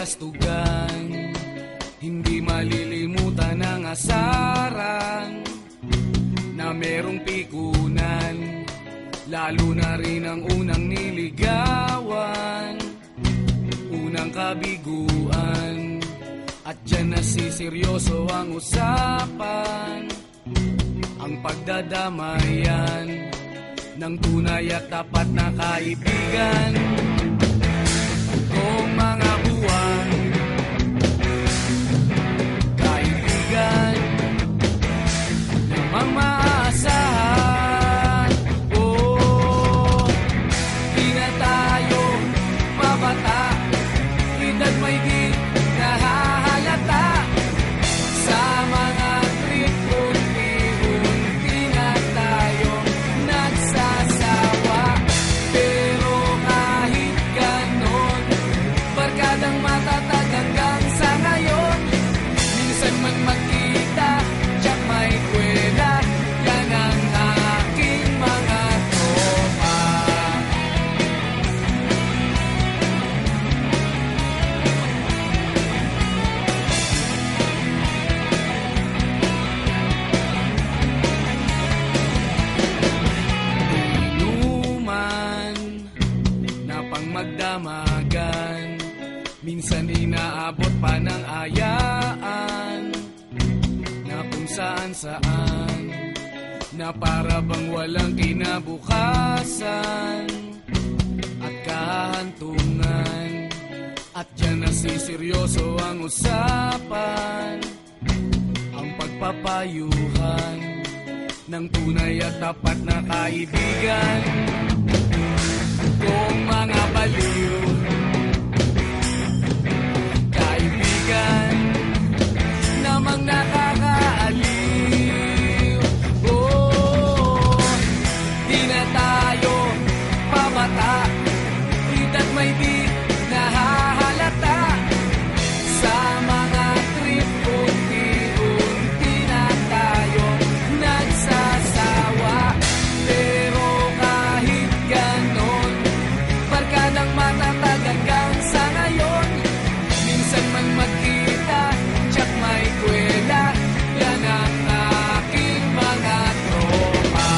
kastugan, hindi malilimutan ang asaran na merong pikunan, lalo na rin ang unang niligawan, unang kabiguan. At dyan nasiseryoso ang usapan, ang pagdadamayan ng tunay at tapat na kaibigan. Kung mga buwan, kaibigan namang maaasahan. Oh, di na tayo mabata, edad may di nahahalata. Sa mga trip unti-unti na tayong nagsasawa. Pero kahit ganon, barkadang matatag hanggang sa ngayon. Minsan man magkita, tiyak may kwela, yan ang aking mga tropa. Inuman na pang magdamagan, minsan inaabot pa ng ayaan, na kung saan-saan, na para bang walang kinabukasan at kahantungan. At dyan nasiseryoso ang usapan, ang pagpapayuhan ng tunay at tapat na kaibigan. Kung mga baliw, kaibigan namang nakakaaliw. Oh, di na tayo pabata, edad may di nahahalata. Sa mga trip unti-unti na tayo nagsasawa. Pero kahit ganon, barkadang matatag hanggang sa ngayon. Minsan man magkita, tiyak may kwela, yan ang aking mga tropa.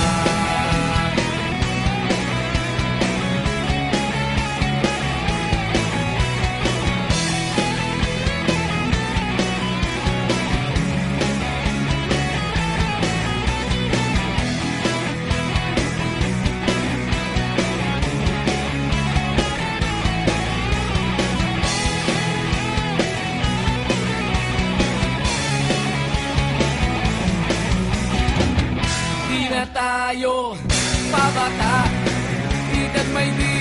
Di na tayo pabata, edad may di